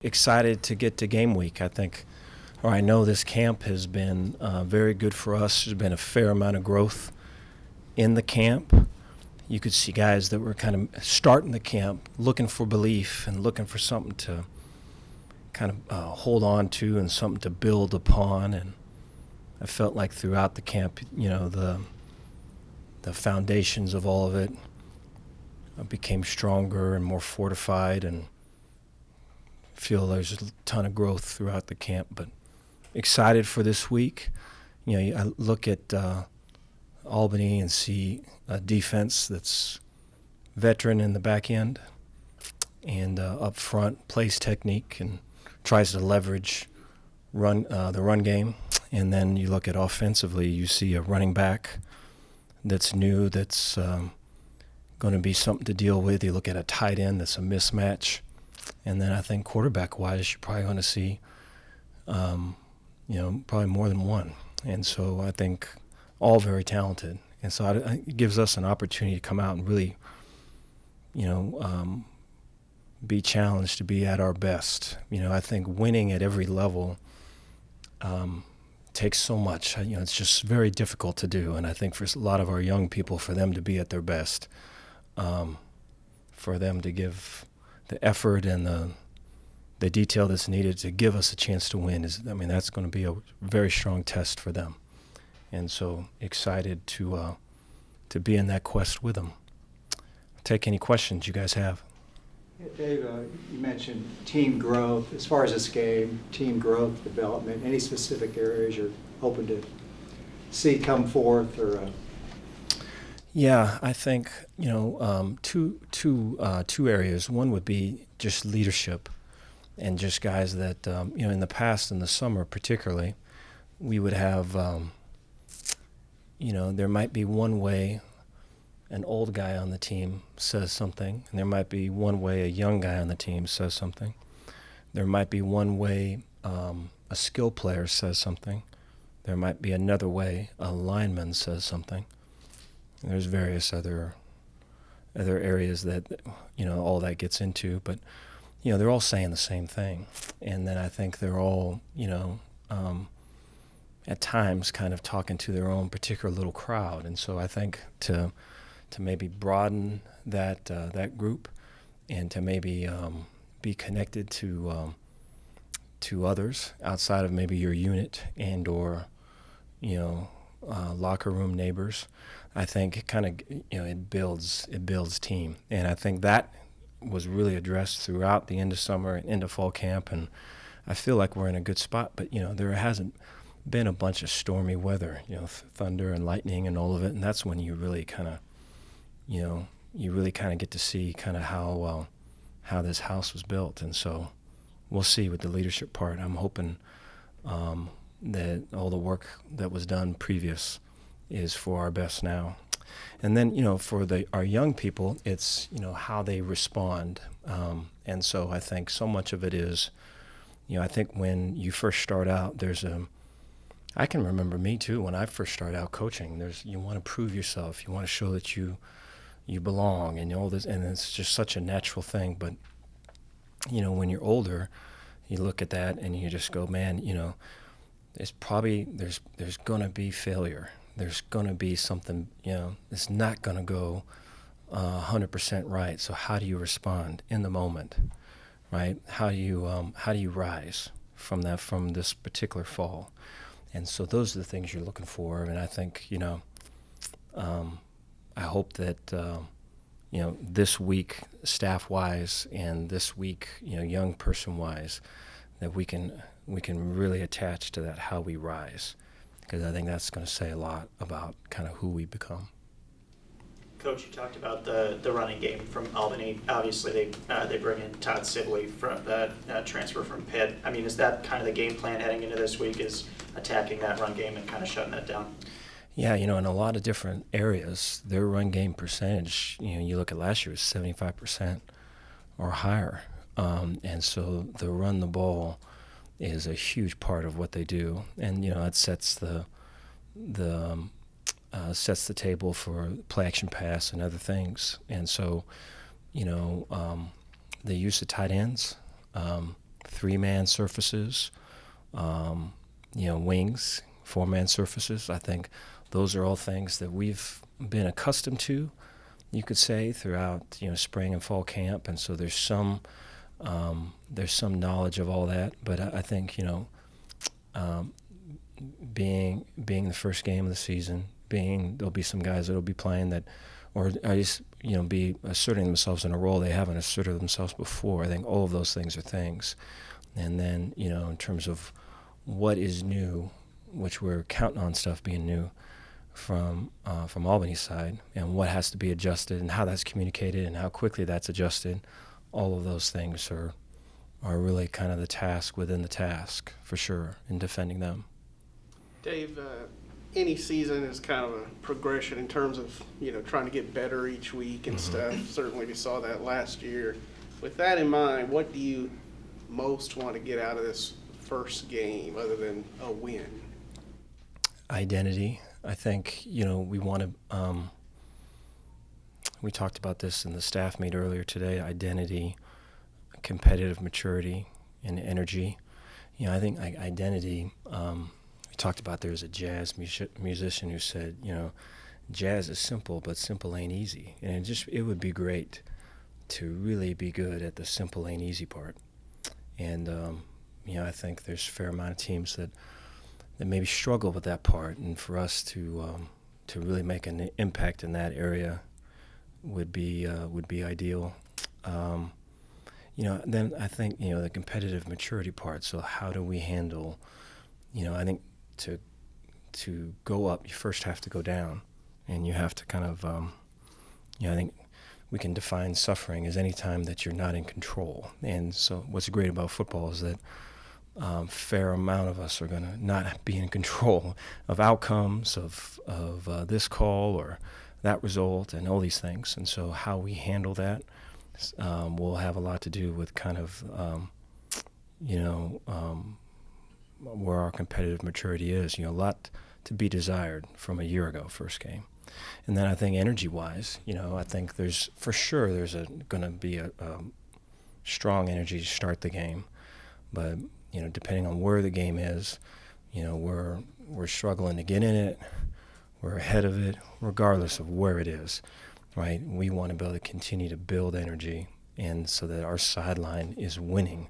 Excited to get to game week. I know this camp has been very good for us. There's been a fair amount of growth in the camp. You could see guys that were kind of starting the camp looking for belief and looking for something to kind of hold on to and something to build upon. And I felt like throughout the camp, the foundations of all of it became stronger and more fortified, and feel there's a ton of growth throughout the camp. But excited for this week. I look at Albany and see a defense that's veteran in the back end and up front plays technique and tries to leverage the run game. And then you look at offensively, you see a running back that's new, that's going to be something to deal with. You look at a tight end that's a mismatch. And then I think quarterback-wise, you're probably going to see, probably more than one. And so I think all very talented. And so it gives us an opportunity to come out and really, be challenged to be at our best. I think winning at every level takes so much. It's just very difficult to do. And I think for a lot of our young people, for them to be at their best, for them to give the effort and the detail that's needed to give us a chance to win that's going to be a very strong test for them. And so excited to be in that quest with them. Take any questions you guys have. Yeah, Dave, you mentioned team growth. As far as this game, team growth, development, any specific areas you're hoping to see come forth or? Yeah, I think two areas. One would be just leadership, and just guys that in the past, in the summer particularly, we would have there might be one way an old guy on the team says something, and there might be one way a young guy on the team says something. There might be one way a skill player says something. There might be another way a lineman says something. There's various other areas that all that gets into, but they're all saying the same thing, and then I think they're all at times kind of talking to their own particular little crowd. And so I think to maybe broaden that group and to maybe be connected to others outside of maybe your unit and or locker room neighbors, I think it kind of it builds team. And I think that was really addressed throughout the end of summer and into fall camp, and I feel like we're in a good spot. But there hasn't been a bunch of stormy weather, thunder and lightning and all of it, and that's when you really kind of get to see kind of how this house was built. And so we'll see with the leadership part. I'm hoping that all the work that was done previous is for our best now. And then, for our young people, it's, how they respond. And so I think so much of it is, I think when you first start out, I can remember me too, when I first started out coaching, you want to prove yourself. You want to show that you belong and all this, and it's just such a natural thing. But, when you're older, you look at that and you just go, man, there's going to be failure. There's going to be something, it's not going to go 100% right. So how do you respond in the moment, right? How do you rise from this particular fall? And so those are the things you're looking for. And I think, I hope that, this week, staff-wise, and this week, young person-wise, that we can really attach to that, how we rise, because I think that's going to say a lot about kind of who we become. Coach, you talked about the running game from Albany. Obviously, they bring in Todd Sibley from the transfer from Pitt. Is that kind of the game plan heading into this week, is attacking that run game and kind of shutting that down? Yeah, in a lot of different areas, their run game percentage, you look at last year, was 75% or higher. And so the run the ball is a huge part of what they do. And, it sets the table for play action pass and other things. And so, the use of tight ends 3-man surfaces, wings, 4-man surfaces. I think those are all things that we've been accustomed to, you could say, throughout spring and fall camp, and so there's some knowledge of all that. But I think being the first game of the season, there'll be some guys that'll be playing that, or at least be asserting themselves in a role they haven't asserted themselves before. I think all of those things are things, and then in terms of what is new, which we're counting on stuff being new from Albany's side, and what has to be adjusted and how that's communicated and how quickly that's adjusted. All of those things are really kind of the task within the task, for sure, in defending them. Dave, any season is kind of a progression in terms of trying to get better each week and stuff. Certainly we saw that last year. With that in mind, what do you most want to get out of this first game other than a win? Identity. I think we want to. We talked about this in the staff meet earlier today. Identity, competitive maturity, and energy. I think identity. We talked about there's a jazz musician who said, jazz is simple, but simple ain't easy. And it would be great to really be good at the simple ain't easy part. And I think there's a fair amount of teams that maybe struggle with that part, and for us to really make an impact in that area would be ideal. Then I think the competitive maturity part. So how do we handle? I think to go up, you first have to go down, and you have to kind of. I think we can define suffering as any time that you're not in control. And so what's great about football is that fair amount of us are going to not be in control of outcomes of this call or that result and all these things. And so how we handle that will have a lot to do with kind of where our competitive maturity is. A lot to be desired from a year ago, first game. And then I think energy-wise, I think there's going to be a strong energy to start the game, but depending on where the game is, we're struggling to get in it. We're ahead of it, regardless of where it is, right? We want to be able to continue to build energy, and so that our sideline is winning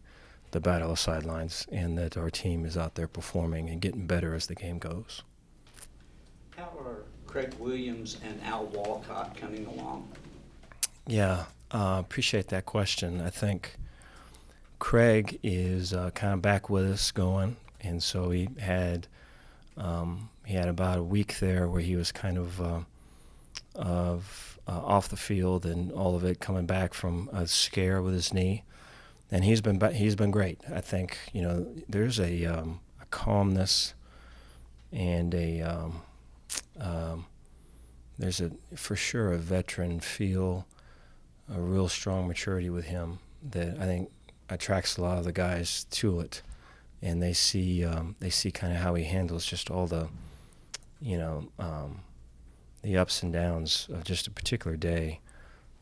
the battle of sidelines, and that our team is out there performing and getting better as the game goes. How are Craig Williams and Al Walcott coming along? Yeah, appreciate that question. I think Craig is kind of back with us going, and so he had about a week there where he was kind of off the field, and all of it coming back from a scare with his knee, and he's been great. I think there's a calmness and there's for sure a veteran feel, a real strong maturity with him that I think attracts a lot of the guys to it, and they see kind of how he handles just all the ups and downs of just a particular day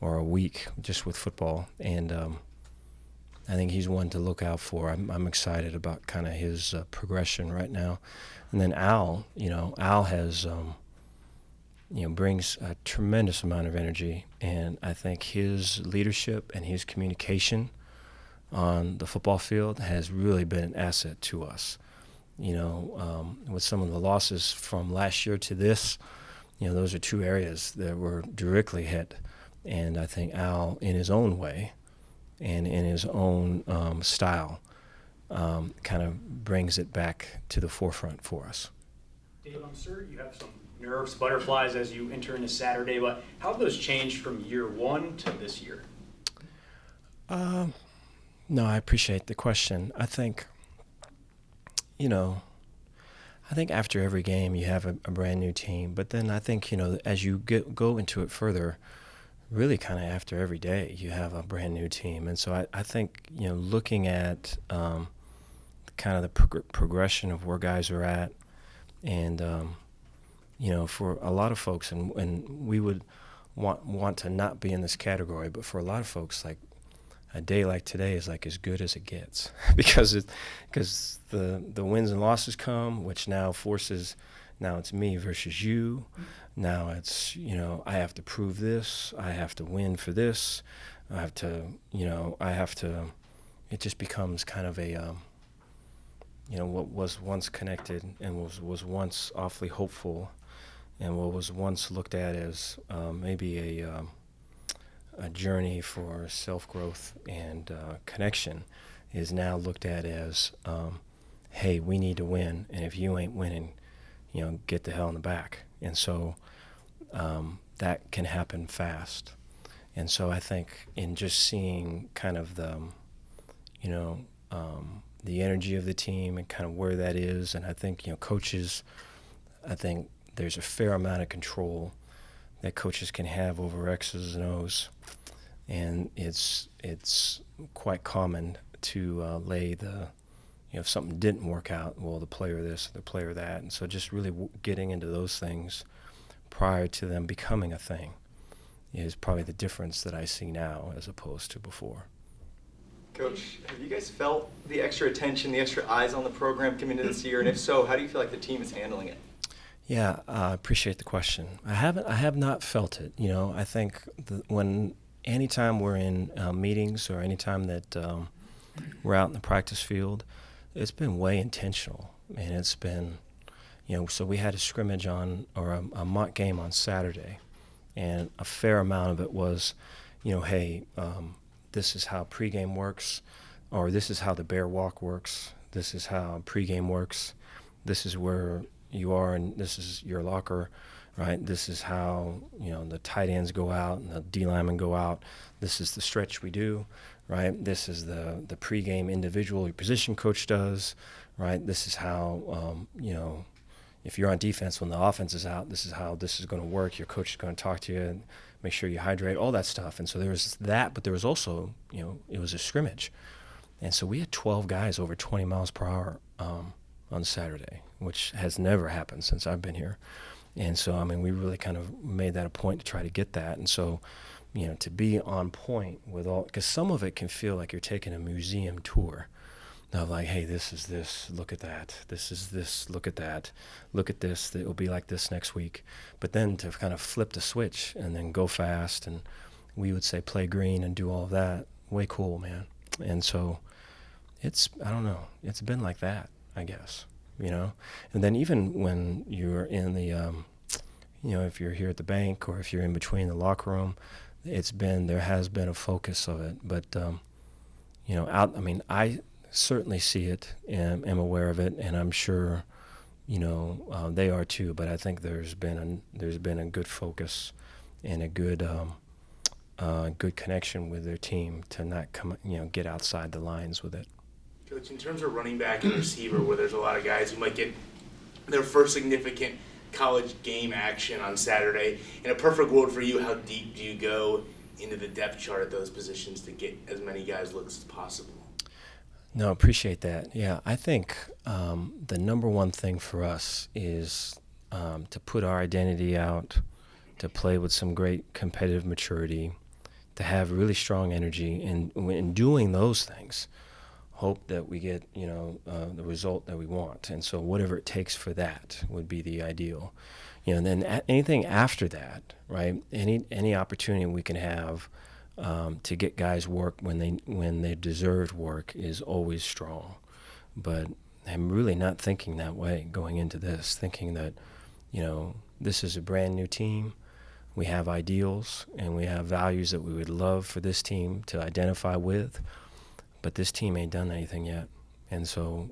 or a week just with football, and I think he's one to look out for. I'm excited about kind of his progression right now. And then Al has brings a tremendous amount of energy, and I think his leadership and his communication on the football field has really been an asset to us. With some of the losses from last year to this, those are two areas that were directly hit, and I think Al, in his own way and in his own style, kind of brings it back to the forefront for us. Dave, I'm sure you have some nerves, butterflies as you enter into Saturday, but how have those changed from year one to this year? No, I appreciate the question. I think, after every game you have a brand new team, but then I think, as you go into it further, really kind of after every day you have a brand new team. And so I think, looking at kind of the progression of where guys are at, and, for a lot of folks, and we would want to not be in this category, but for a lot of folks, like a day like today is like as good as it gets because the wins and losses come, which now forces, now it's me versus you. Now it's, I have to prove this. I have to win for this. I have to, it just becomes kind of a, what was once connected and was once awfully hopeful and what was once looked at as maybe a journey for self-growth and connection is now looked at as, hey, we need to win, and if you ain't winning, get the hell in the back. And so that can happen fast. And so I think in just seeing kind of the energy of the team and kind of where that is, and I think, coaches, I think there's a fair amount of control that coaches can have over X's and O's, and it's quite common to lay the, if something didn't work out, well, the player this, the player that, and so just really getting into those things prior to them becoming a thing is probably the difference that I see now as opposed to before. Coach, have you guys felt the extra attention, the extra eyes on the program coming into this year, and if so, how do you feel like the team is handling it? Yeah, I appreciate the question. I have not felt it. I think anytime we're in meetings or anytime that we're out in the practice field, it's been way intentional, and it's been, so we had a scrimmage a mock game on Saturday, and a fair amount of it was, hey, this is how pregame works, or this is how the bear walk works, this is how pregame works, this is where you are, and this is your locker, right? This is how, the tight ends go out and the D linemen go out. This is the stretch we do, right? This is the pregame individual your position coach does, right? This is how, if you're on defense when the offense is out, this is how this is going to work. Your coach is going to talk to you and make sure you hydrate, all that stuff. And so there was that, but there was also, it was a scrimmage. And so we had 12 guys over 20 miles per hour on Saturday, which has never happened since I've been here. And so, we really kind of made that a point to try to get that. And so, to be on point with all, because some of it can feel like you're taking a museum tour. Of like, hey, this is this, look at that. This is this, look at that. Look at this, it will be like this next week. But then to kind of flip the switch and then go fast, and we would say play green and do all of that, way cool, man. And so I don't know, it's been like that, I guess, And then even when you're in the, if you're here at the bank or if you're in between the locker room, there has been a focus of it. But, I certainly see it and am aware of it, and I'm sure, they are too. But I think there's been a good focus and a good connection with their team to not come, get outside the lines with it. Coach, in terms of running back and receiver, where there's a lot of guys who might get their first significant college game action on Saturday, in a perfect world for you, how deep do you go into the depth chart at those positions to get as many guys looks as possible? No, appreciate that. Yeah, I think the number one thing for us is to put our identity out, to play with some great competitive maturity, to have really strong energy, and in doing those things, hope that we get the result that we want. And so whatever it takes for that would be the ideal. And then anything after that, right? Any opportunity we can have to get guys work when they deserved work is always strong. But I'm really not thinking that way going into this, thinking that, this is a brand new team. We have ideals and we have values that we would love for this team to identify with, but this team ain't done anything yet. And so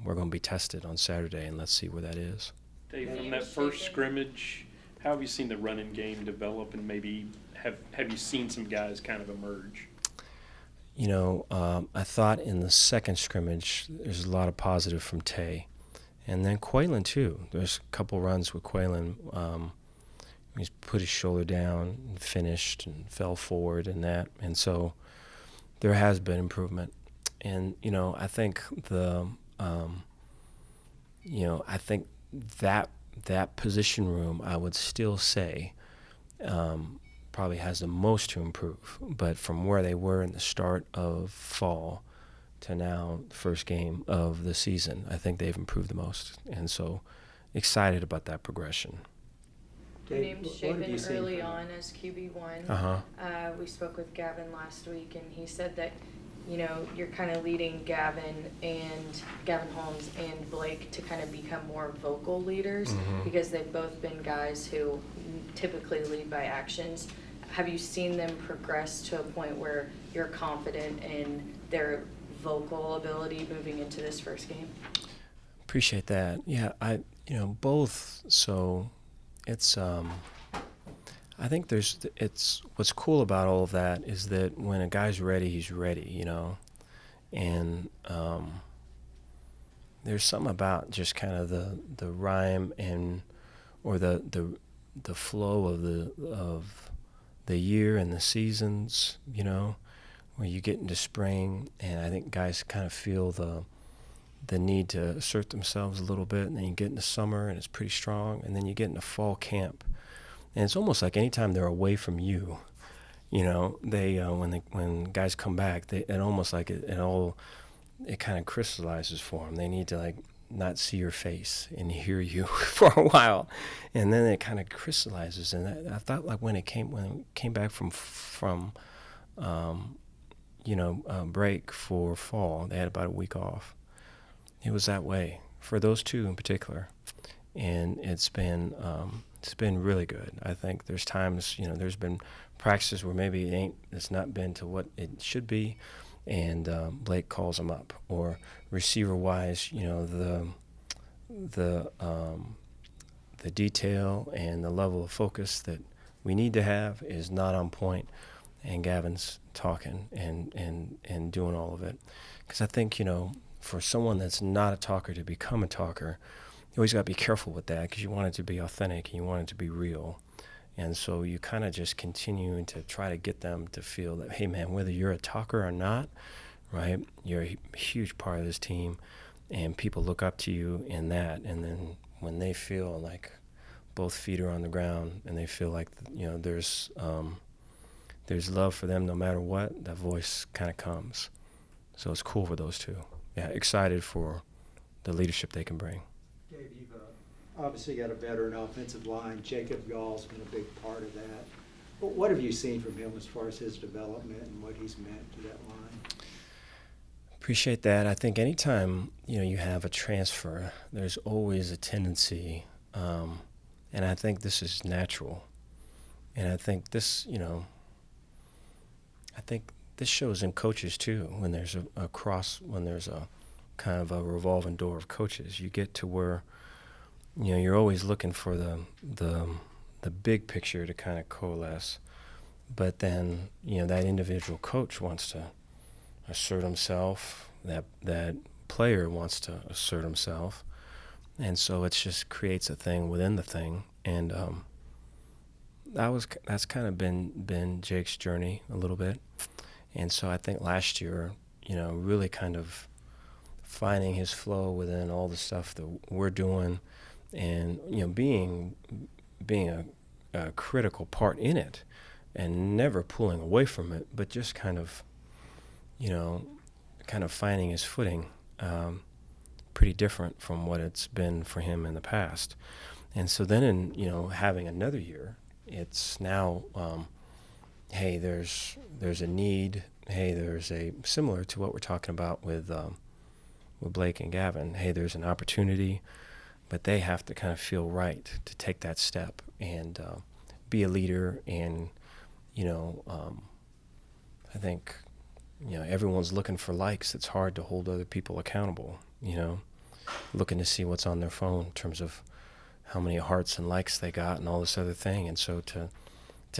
we're going to be tested on Saturday, and let's see where that is. Dave, from that first scrimmage, how have you seen the running game develop, and maybe have you seen some guys kind of emerge? I thought in the second scrimmage, there's a lot of positive from Tay. And then Quaylen, too. There's a couple runs with Quaylen. He's put his shoulder down and finished and fell forward and that. And so there has been improvement. And, I think I think that position room, I would still say, probably has the most to improve. But from where they were in the start of fall to now, the first game of the season, I think they've improved the most. And so excited about that progression. We Dave, named what have you Shaven seen early from on as QB1. Uh-huh. We spoke with Gavin last week, and he said that, you know, you're kind of leading Gavin Holmes and Blake to kind of become more vocal leaders Mhm. because they've both been guys who typically lead by actions. Have you seen them progress to a point where you're confident in their vocal ability moving into this first game? Appreciate that. Yeah, both. So it's, I think it's what's cool about all of that is that when a guy's ready, he's ready, you know, and there's something about just kind of the rhyme or the flow of the year and the seasons, you know, where you get into spring, and I think guys kind of feel the need to assert themselves a little bit, and then you get into summer and it's pretty strong, and then you get into fall camp, and it's almost like anytime they're away from you, you know, they when guys come back, it almost like it kind of crystallizes for them. They need to like not see your face and hear you for a while, and then it kind of crystallizes. And I thought like when it came back from break for fall, they had about a week off. It was that way for those two in particular, and it's been really good. I think there's times, you know, there's been practices where maybe it's not been to what it should be, and Blake calls them up. Or receiver-wise, you know, the detail and the level of focus that we need to have is not on point, and Gavin's talking and doing all of it. Because I think, you know, for someone that's not a talker to become a talker, you always got to be careful with that because you want it to be authentic and you want it to be real. And so you kind of just continue to try to get them to feel that, hey, man, whether you're a talker or not, right, you're a huge part of this team, and people look up to you in that. And then when they feel like both feet are on the ground and they feel like, you know, there's love for them no matter what, that voice kind of comes. So it's cool for those two. Yeah, excited for the leadership they can bring. Dave, you've obviously got a veteran offensive line. Jacob Gall's been a big part of that. But what have you seen from him as far as his development and what he's meant to that line? Appreciate that. I think anytime, you know, you have a transfer, there's always a tendency, and I think this is natural. And I think this, you know, this shows in coaches too. When there's when there's a kind of a revolving door of coaches, you get to where, you know, you're always looking for the big picture to kind of coalesce, but then, you know, that individual coach wants to assert himself, that player wants to assert himself, and so it just creates a thing within the thing. And that's kind of been Jake's journey a little bit. And so I think last year, you know, really kind of finding his flow within all the stuff that we're doing, and, you know, being a critical part in it, and never pulling away from it, but just kind of, you know, kind of finding his footing, pretty different from what it's been for him in the past. And so then in, you know, having another year, it's now, hey, there's a need. Hey, there's a similar to what we're talking about with Blake and Gavin. Hey, there's an opportunity, but they have to kind of feel right to take that step and be a leader. And, you know, I think, you know, everyone's looking for likes. It's hard to hold other people accountable, you know, looking to see what's on their phone in terms of how many hearts and likes they got and all this other thing. And so to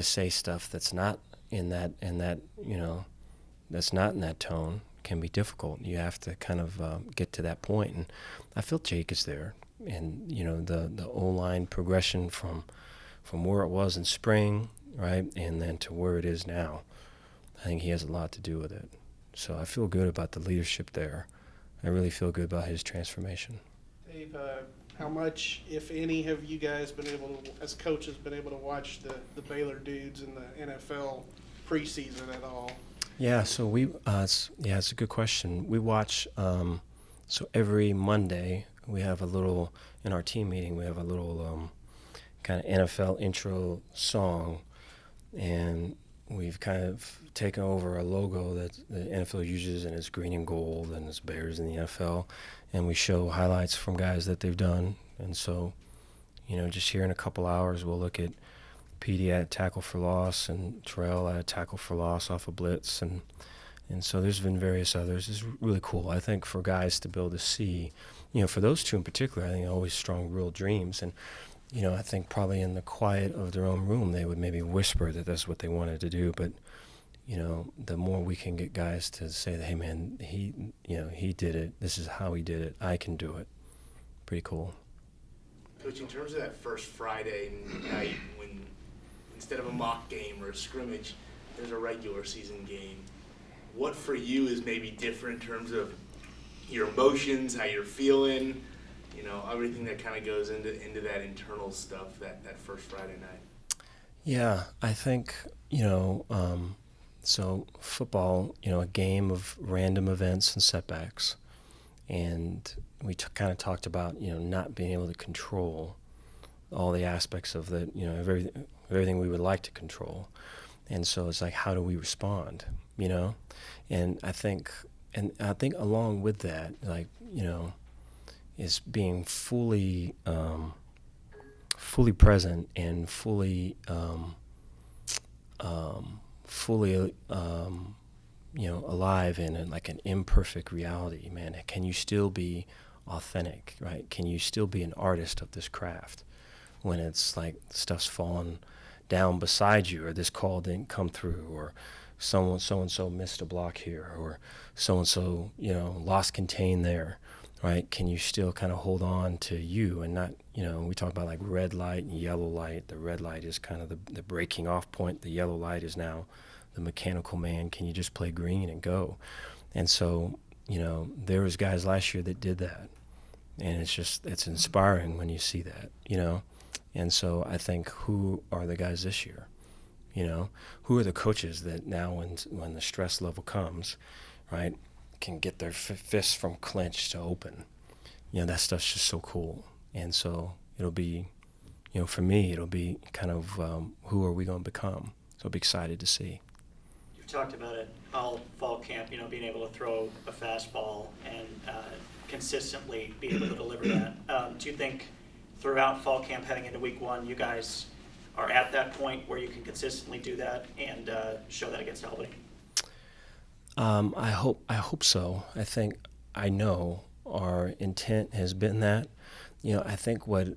say stuff that's not in that, you know, that's not in that tone can be difficult. You have to kind of get to that point. And I feel Jake is there. And, you know, the O-line progression from where it was in spring, right, and then to where it is now, I think he has a lot to do with it. So I feel good about the leadership there. I really feel good about his transformation. Dave, How much, if any, have you guys been able to, as coaches, been able to watch the Baylor dudes in the NFL preseason at all? Yeah, so it's a good question. We watch, so every Monday we have a little, in our team meeting, we have a little kind of NFL intro song, and we've kind of taken over a logo that the NFL uses, and it's green and gold, and it's Bears in the NFL, and we show highlights from guys that they've done. And so, just here in a couple hours, we'll look at Petey at tackle for loss and Terrell at tackle for loss off a blitz, and so there's been various others. It's really cool, I think, for guys to be able to see, for those two in particular, I think always strong real dreams. And I think probably in the quiet of their own room they would maybe whisper that that's what they wanted to do, but the more we can get guys to say that, hey man, he did it, this is how he did it, I can do it. Pretty cool. Coach, in terms of that first Friday night when instead of a mock game or a scrimmage, there's a regular season game, what for you is maybe different in terms of your emotions, how you're feeling, everything that kind of goes into that internal stuff that first Friday night? Yeah, I think, so football, a game of random events and setbacks. And we kind of talked about, not being able to control all the aspects of the, of everything we would like to control. And so it's like, how do we respond, And I think along with that, like, is being fully present and fully alive in like an imperfect reality, man. Can you still be authentic, right? Can you still be an artist of this craft when it's like stuff's falling down beside you, or this call didn't come through, or so and so missed a block here, or so and so lost contain there, right? Can you still kind of hold on to you and not, we talk about like red light and yellow light. The red light is kind of the breaking off point. The yellow light is now the mechanical man. Can you just play green and go? And so, there was guys last year that did that. And it's inspiring when you see that, And so I think, who are the guys this year? Who are the coaches that now when the stress level comes, right, can get their fists from clenched to open? That stuff's just so cool. And so it'll be, for me, it'll be kind of who are we going to become? So I'll be excited to see. You've talked about it all fall camp, being able to throw a fastball and consistently be able to deliver that. Do you think throughout fall camp heading into week one, you guys are at that point where you can consistently do that and show that against Albany? I hope so. I know our intent has been that. I think what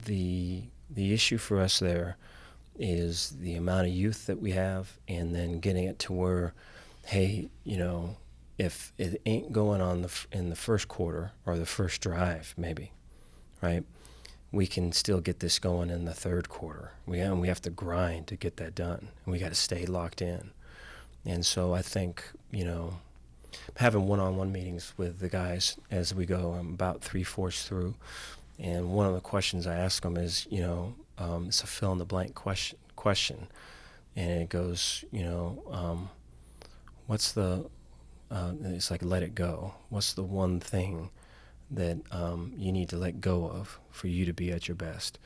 the issue for us there is the amount of youth that we have, and then getting it to where, hey, if it ain't going on in the first quarter or the first drive, maybe, right, we can still get this going in the third quarter. We have to grind to get that done, and we got to stay locked in. And so I think, having one-on-one meetings with the guys as we go. I'm about 3/4 through, and one of the questions I ask them is, it's a fill-in-the-blank question, and it goes, what's the, it's like, let it go. What's the one thing that you need to let go of for you to be at your best?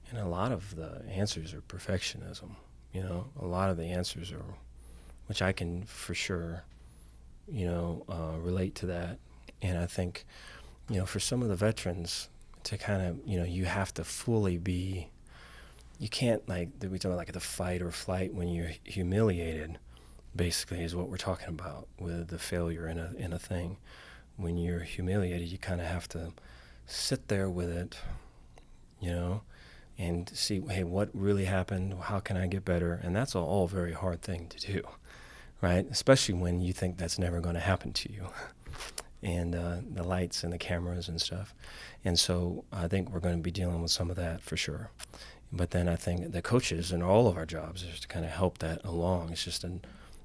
And a lot of the answers are perfectionism. A lot of the answers are, which I can for sure, relate to that. And I think, for some of the veterans to kind of, you have to fully be, you can't, like, we talk about like the fight or flight when you're humiliated, basically, is what we're talking about with the failure in a thing. When you're humiliated, you kind of have to sit there with it, and see, hey, what really happened? How can I get better? And that's all a very hard thing to do, right? Especially when you think that's never going to happen to you, and the lights and the cameras and stuff. And so I think we're going to be dealing with some of that for sure. But then I think the coaches and all of our jobs is to kind of help that along. It's just,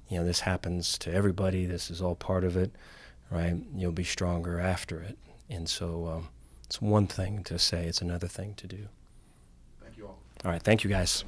this happens to everybody. This is all part of it, right? You'll be stronger after it. And so It's one thing to say, it's another thing to do. Thank you all. All right, thank you guys.